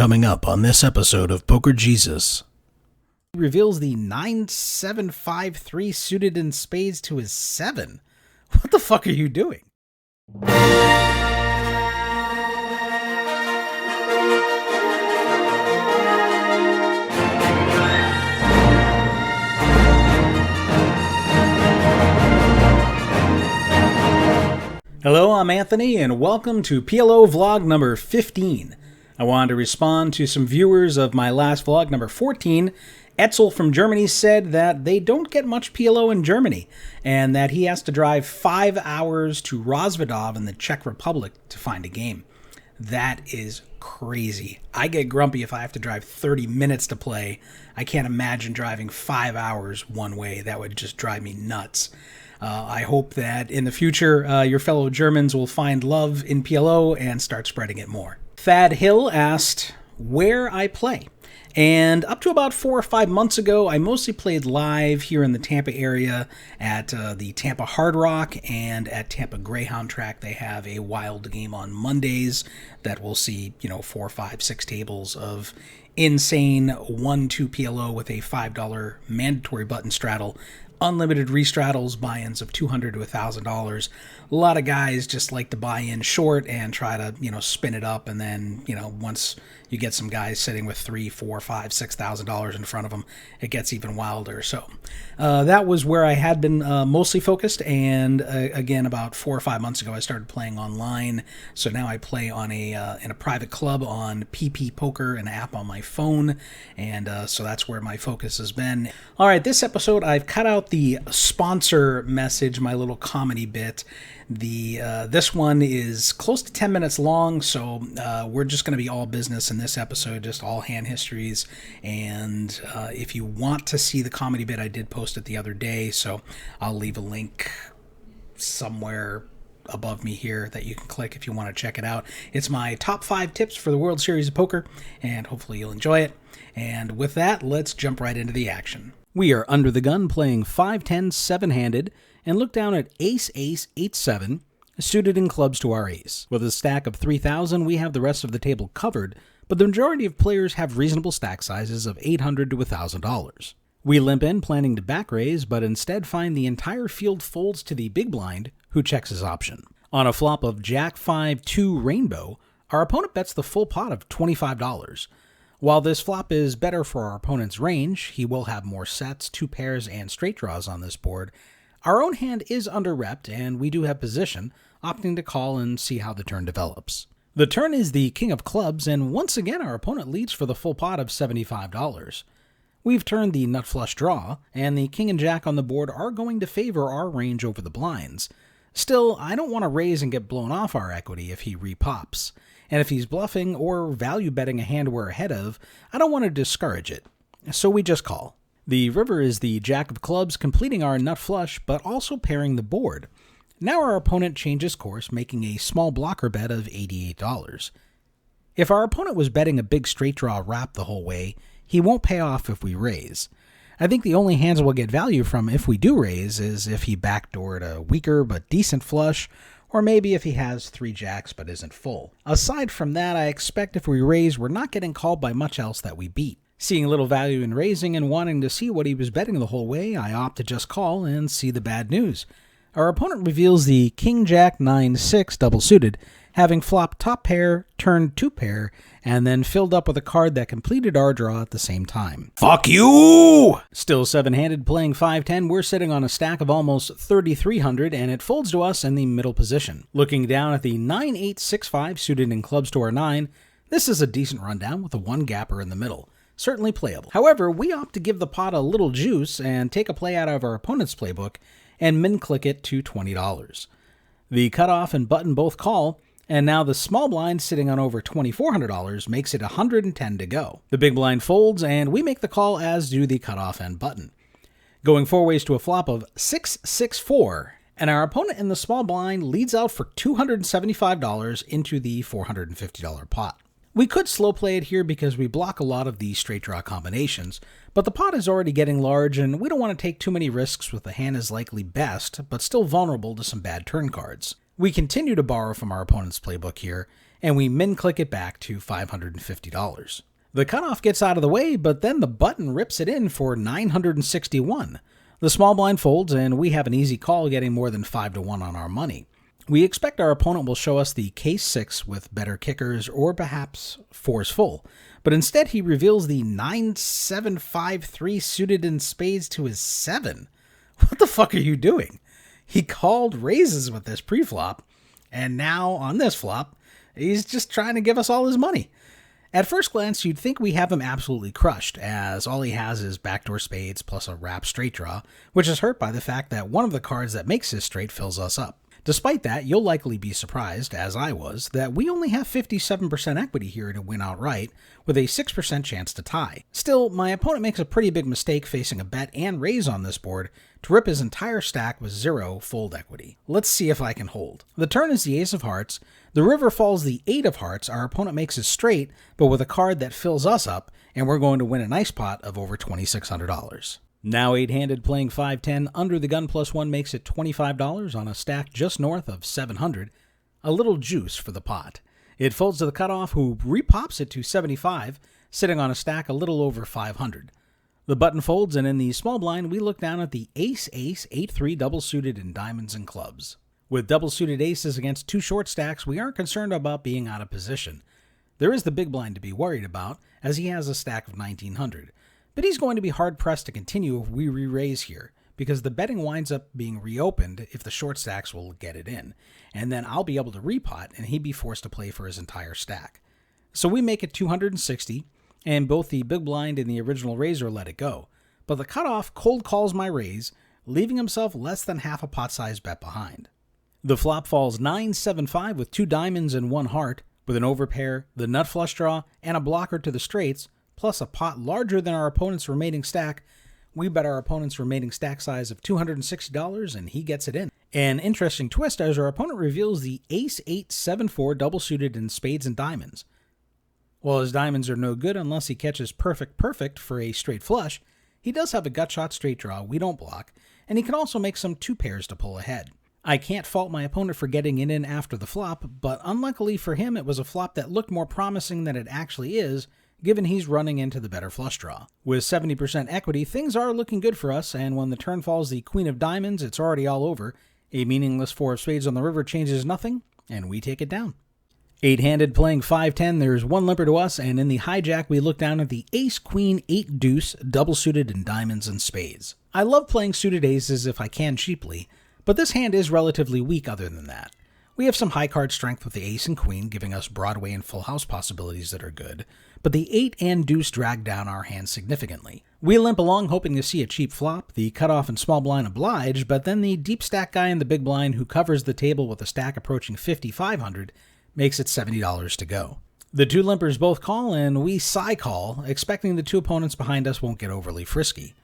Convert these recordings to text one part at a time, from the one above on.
Coming up on this episode of Poker Jeezus. He reveals the 9-7-5-3 suited in spades to his 7. What the fuck are you doing? Hello, I'm Anthony, and welcome to PLO vlog number 15. I wanted to respond to some viewers of my last vlog, number 14. Etzel from Germany said that they don't get much PLO in Germany, and that he has to drive 5 hours to Rozvadov in the Czech Republic to find a game. That is crazy. I get grumpy if I have to drive 30 minutes to play. I can't imagine driving 5 hours one way. That would just drive me nuts. I hope that in the future, your fellow Germans will find love in PLO and start spreading it more. Thad Hill asked where I play. And up to about 4 or 5 months ago, I mostly played live here in the Tampa area at the Tampa Hard Rock and at Tampa Greyhound Track. They have a wild game on Mondays that will see, 4, 5, 6 tables of insane 1-2 PLO with a $5 mandatory button straddle. Unlimited restraddles, buy-ins of $200 to $1,000. A lot of guys just like to buy in short and try to, spin it up. And then, once you get some guys sitting with $3,000, $4,000, $5,000, $6,000 in front of them, it gets even wilder. So that was where I had been mostly focused. And again, about 4 or 5 months ago, I started playing online. So now I play on in a private club on PP Poker, an app on my phone. And so that's where my focus has been. All right, this episode, I've cut out the sponsor message, my little comedy bit. This one is close to 10 minutes long, so we're just going to be all business in this episode, just all hand histories. And if you want to see the comedy bit, I did post it the other day, so I'll leave a link somewhere above me here that you can click if you want to check it out. It's my top 5 tips for the World Series of Poker, and hopefully you'll enjoy it. And with that, let's jump right into the action. We are under the gun playing 5-10 7-handed and look down at ace-ace 8-7, suited in clubs to our ace. With a stack of 3,000, we have the rest of the table covered, but the majority of players have reasonable stack sizes of $800 to $1,000. We limp in planning to back raise, but instead find the entire field folds to the big blind, who checks his option. On a flop of Jack 5-2 Rainbow, our opponent bets the full pot of $25. While this flop is better for our opponent's range, he will have more sets, 2 pairs, and straight draws on this board. Our own hand is under-repped, and we do have position, opting to call and see how the turn develops. The turn is the king of clubs, and once again our opponent leads for the full pot of $75. We've turned the nut flush draw, and the king and jack on the board are going to favor our range over the blinds. Still, I don't want to raise and get blown off our equity if he repops. And if he's bluffing or value betting a hand we're ahead of, I don't want to discourage it. So we just call. The river is the jack of clubs, completing our nut flush, but also pairing the board. Now our opponent changes course, making a small blocker bet of $88. If our opponent was betting a big straight draw wrap the whole way, he won't pay off if we raise. I think the only hands we'll get value from if we do raise is if he backdoored a weaker but decent flush, or maybe if he has 3 jacks but isn't full. Aside from that, I expect if we raise, we're not getting called by much else that we beat. Seeing little value in raising and wanting to see what he was betting the whole way, I opt to just call and see the bad news. Our opponent reveals the King-Jack 9-6 double-suited, having flopped top pair, turned 2 pair, and then filled up with a card that completed our draw at the same time. Fuck you! Still 7-handed, playing 5-10, we're sitting on a stack of almost 3,300, and it folds to us in the middle position. Looking down at the 9-8-6-5 suited in clubs to our 9, this is a decent rundown with a 1-gapper in the middle. Certainly playable. However, we opt to give the pot a little juice and take a play out of our opponent's playbook and min-click it to $20. The cutoff and button both call, and now the small blind sitting on over $2,400 makes it $110 to go. The big blind folds, and we make the call, as do the cutoff and button. Going four ways to a flop of 6-6-4, and our opponent in the small blind leads out for $275 into the $450 pot. We could slow play it here because we block a lot of the straight draw combinations, but the pot is already getting large and we don't want to take too many risks with the hand is likely best, but still vulnerable to some bad turn cards. We continue to borrow from our opponent's playbook here, and we min-click it back to $550. The cutoff gets out of the way, but then the button rips it in for $961. The small blind folds, and we have an easy call getting more than 5-1 on our money. We expect our opponent will show us the case 6 with better kickers or perhaps 4s full, but instead he reveals the 9-7-5-3 suited in spades to his 7. What the fuck are you doing? He called raises with this pre-flop, and now on this flop, he's just trying to give us all his money. At first glance, you'd think we have him absolutely crushed, as all he has is backdoor spades plus a wrap straight draw, which is hurt by the fact that one of the cards that makes his straight fills us up. Despite that, you'll likely be surprised, as I was, that we only have 57% equity here to win outright, with a 6% chance to tie. Still, my opponent makes a pretty big mistake facing a bet and raise on this board to rip his entire stack with 0 fold equity. Let's see if I can hold. The turn is the ace of hearts, the river falls the 8 of hearts, our opponent makes his straight, but with a card that fills us up, and we're going to win a nice pot of over $2,600. Now 8-handed playing 5-10 under the gun +1 makes it $25 on a stack just north of $700. A little juice for the pot. It folds to the cutoff, who repops it to $75, sitting on a stack a little over $500. The button folds, and in the small blind we look down at the ace-ace 8-3 double suited in diamonds and clubs. With double suited aces against 2 short stacks, we aren't concerned about being out of position. There is the big blind to be worried about, as he has a stack of 1900. But he's going to be hard-pressed to continue if we re-raise here, because the betting winds up being reopened if the short stacks will get it in, and then I'll be able to repot and he'd be forced to play for his entire stack. So we make it 260, and both the big blind and the original raiser let it go, but the cutoff cold calls my raise, leaving himself less than half a pot-sized bet behind. The flop falls 9-7-5 with 2 diamonds and 1 heart, with an overpair, the nut flush draw, and a blocker to the straights, plus a pot larger than our opponent's remaining stack. We bet our opponent's remaining stack size of $260, and he gets it in. An interesting twist as our opponent reveals the ace-8-7-4 double suited in spades and diamonds. While his diamonds are no good unless he catches perfect for a straight flush, he does have a gut shot straight draw we don't block, and he can also make some 2 pairs to pull ahead. I can't fault my opponent for getting it in after the flop, but unluckily for him it was a flop that looked more promising than it actually is, given he's running into the better flush draw. With 70% equity, things are looking good for us, and when the turn falls the queen of diamonds, it's already all over. A meaningless 4 of spades on the river changes nothing, and we take it down. 8-handed playing 5-10, there's 1 limper to us, and in the hijack we look down at the ace-queen-8 deuce, double suited in diamonds and spades. I love playing suited aces if I can cheaply, but this hand is relatively weak other than that. We have some high card strength with the ace and queen, giving us Broadway and full house possibilities that are good, but the 8 and deuce drag down our hand significantly. We limp along hoping to see a cheap flop, the cutoff and small blind oblige, but then the deep stack guy in the big blind who covers the table with a stack approaching $5,500 makes it $70 to go. The 2 limpers both call, and we sigh call, expecting the 2 opponents behind us won't get overly frisky.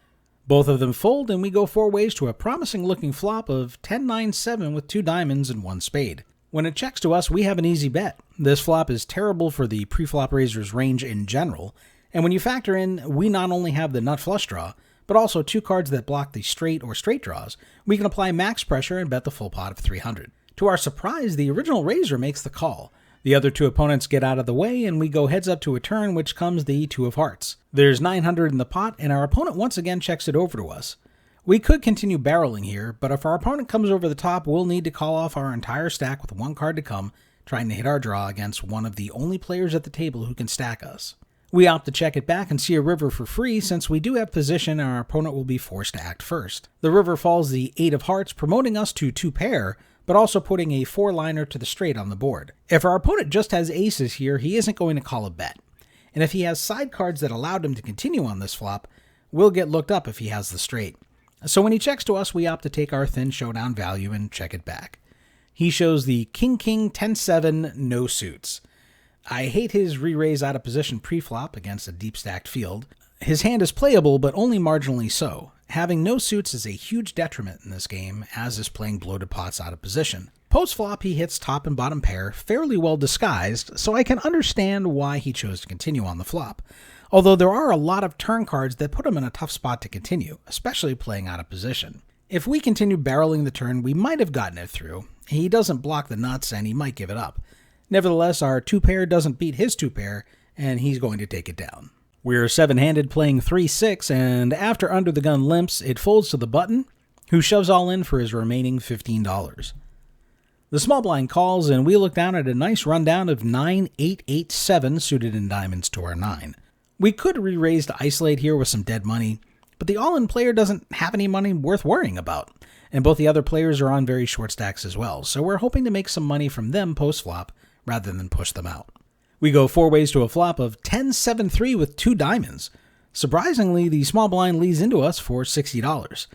Both of them fold, and we go 4 ways to a promising-looking flop of 10-9-7 with 2 diamonds and 1 spade. When it checks to us, we have an easy bet. This flop is terrible for the pre-flop raiser's range in general, and when you factor in we not only have the nut flush draw, but also 2 cards that block the straight or straight draws, we can apply max pressure and bet the full pot of $300. To our surprise, the original raiser makes the call. The other 2 opponents get out of the way, and we go heads up to a turn, which comes the 2 of hearts. There's 900 in the pot, and our opponent once again checks it over to us. We could continue barreling here, but if our opponent comes over the top, we'll need to call off our entire stack with 1 card to come, trying to hit our draw against one of the only players at the table who can stack us. We opt to check it back and see a river for free, since we do have position and our opponent will be forced to act first. The river falls the 8 of hearts, promoting us to 2 pair, but also putting a 4-liner to the straight on the board. If our opponent just has aces here, he isn't going to call a bet. And if he has side cards that allowed him to continue on this flop, we'll get looked up if he has the straight. So when he checks to us, we opt to take our thin showdown value and check it back. He shows the King-King 10-7 no suits. I hate his re-raise out of position pre-flop against a deep stacked field. His hand is playable, but only marginally so. Having no suits is a huge detriment in this game, as is playing bloated pots out of position. Post-flop, he hits top and bottom pair, fairly well disguised, so I can understand why he chose to continue on the flop. Although there are a lot of turn cards that put him in a tough spot to continue, especially playing out of position. If we continued barreling the turn, we might have gotten it through, He doesn't block the nuts, and he might give it up. Nevertheless, our 2-pair doesn't beat his 2-pair, and he's going to take it down. We're 7-handed playing 3-6, and after Under the Gun limps, it folds to the button, who shoves all in for his remaining $15. The small blind calls, and we look down at a nice rundown of 9, 8, 8, 7 suited in diamonds to our 9. We could re-raise to isolate here with some dead money, but the all-in player doesn't have any money worth worrying about, and both the other players are on very short stacks as well, so we're hoping to make some money from them post-flop rather than push them out. We go 4 ways to a flop of 10, 7, 3 with 2 diamonds. Surprisingly, the small blind leads into us for $60.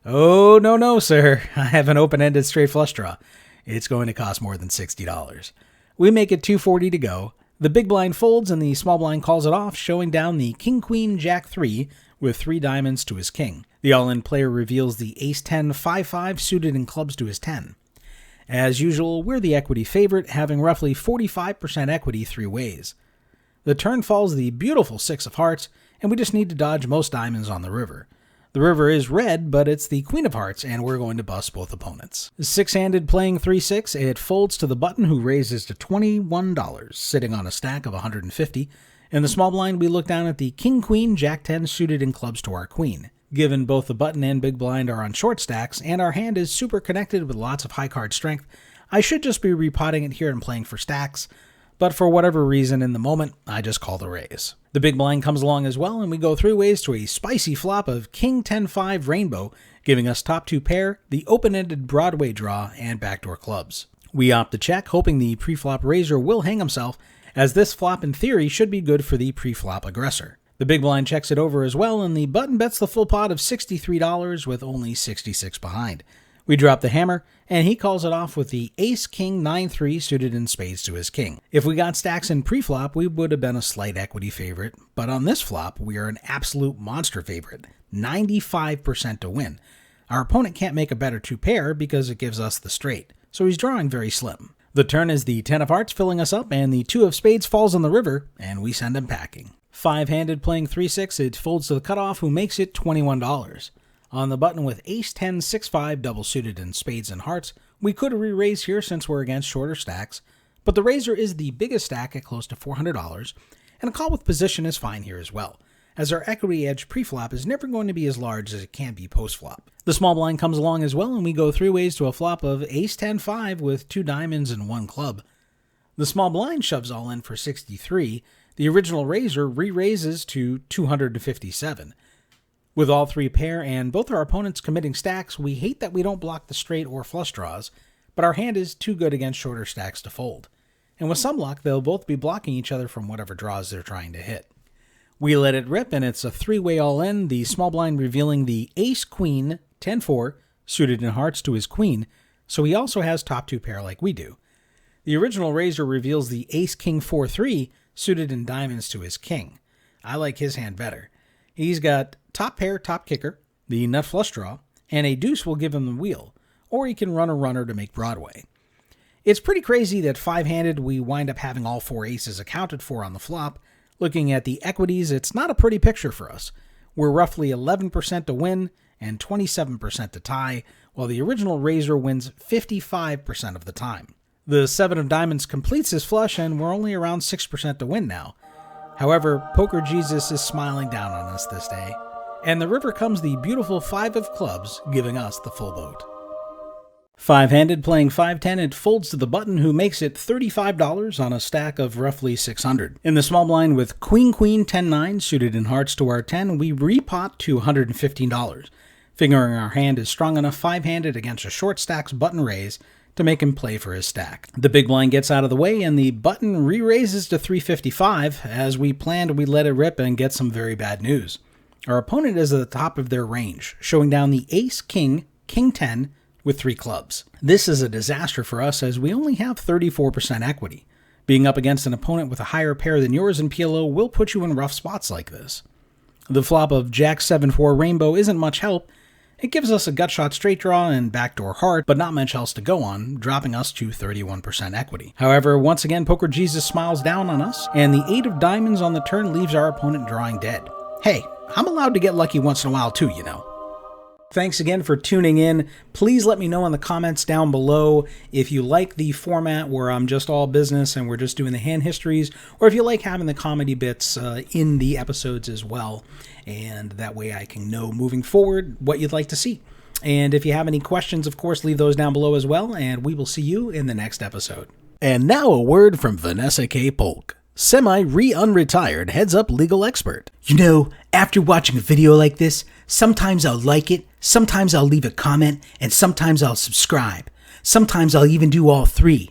Oh, no, sir. I have an open-ended straight flush draw. It's going to cost more than $60. We make it $240 to go. The big blind folds and the small blind calls it off, showing down the King, Queen, Jack 3 with 3 diamonds to his king. The all-in player reveals the Ace 10, 5, 5 suited in clubs to his 10. As usual, we're the equity favorite, having roughly 45% equity 3 ways. The turn falls the beautiful 6 of hearts, and we just need to dodge most diamonds on the river. The river is red, but it's the Queen of Hearts, and we're going to bust both opponents. 6-handed playing 3-6, it folds to the button, who raises to $21, sitting on a stack of $150. In the small blind, we look down at the King, Queen, Jack 10 suited in clubs to our queen. Given both the button and big blind are on short stacks, and our hand is super connected with lots of high card strength, I should just be repotting it here and playing for stacks, but for whatever reason in the moment, I just call the raise. The big blind comes along as well, and we go 3 ways to a spicy flop of King 10-5 Rainbow, giving us top 2 pair, the open-ended Broadway draw, and backdoor clubs. We opt to check, hoping the pre-flop raiser will hang himself, as this flop in theory should be good for the pre-flop aggressor. The big blind checks it over as well, and the button bets the full pot of $63 with only 66 behind. We drop the hammer, and he calls it off with the Ace King 9-3 suited in spades to his king. If we got stacks in pre-flop, we would have been a slight equity favorite, but on this flop, we are an absolute monster favorite, 95% to win. Our opponent can't make a better 2-pair because it gives us the straight, so he's drawing very slim. The turn is the 10 of hearts filling us up, and the 2 of spades falls on the river, and we send him packing. 5-handed playing 3-6, it folds to the cutoff, who makes it $21. On the button with Ace 10, 6-5 double suited in spades and hearts, we could re-raise here since we're against shorter stacks, but the raiser is the biggest stack at close to $400, and a call with position is fine here as well, as our equity edge pre-flop is never going to be as large as it can be post-flop. The small blind comes along as well, and we go 3 ways to a flop of Ace 10-5 with 2 diamonds and 1 club. The small blind shoves all in for $63. The original raiser re-raises to $257. With all 3 pair and both our opponents committing stacks, we hate that we don't block the straight or flush draws, but our hand is too good against shorter stacks to fold. And with some luck, they'll both be blocking each other from whatever draws they're trying to hit. We let it rip, and it's a 3-way all-in, the small blind revealing the Ace Queen 10-4 suited in hearts to his queen, so he also has top 2 pair like we do. The original raiser reveals the Ace King 4-3 suited in diamonds to his king. I like his hand better. He's got top pair, top kicker, the nut flush draw, and a deuce will give him the wheel, or he can run a runner to make Broadway. It's pretty crazy that 5-handed we wind up having all 4 aces accounted for on the flop. Looking at the equities, it's not a pretty picture for us. We're roughly 11% to win and 27% to tie, while the original raiser wins 55% of the time. The 7 of diamonds completes his flush, and we're only around 6% to win now. However, Poker Jesus is smiling down on us this day, and the river comes the beautiful 5 of clubs, giving us the full boat. 5-handed playing 5-10, it folds to the button, who makes it $35 on a stack of roughly 600. In the small blind with Queen 10-9 suited in hearts to our 10, we repot to $115, figuring our hand is strong enough 5-handed against a short stack's button raise to make him play for his stack. The big blind gets out of the way, and the button re-raises to $355. As we planned, we let it rip and get some very bad news. Our opponent is at the top of their range, showing down the Ace King 10 with 3 clubs. This is a disaster for us, as we only have 34% equity. Being up against an opponent with a higher pair than yours in PLO will put you in rough spots like this. The flop of Jack 7-4 Rainbow isn't much help. It gives us a gut shot straight draw and backdoor heart, but not much else to go on, dropping us to 31% equity. However, once again, Poker Jesus smiles down on us, and the 8 of diamonds on the turn leaves our opponent drawing dead. Hey, I'm allowed to get lucky once in a while too, you know. Thanks again for tuning in. Please let me know in the comments down below if you like the format where I'm just all business and we're just doing the hand histories, or if you like having the comedy bits in the episodes as well. And that way I can know moving forward what you'd like to see. And if you have any questions, of course, leave those down below as well, and we will see you in the next episode. And now a word from Vanessa K. Polk, semi-unretired heads-up legal expert. You know, after watching a video like this, sometimes I'll like it, sometimes I'll leave a comment, and sometimes I'll subscribe. Sometimes I'll even do all three.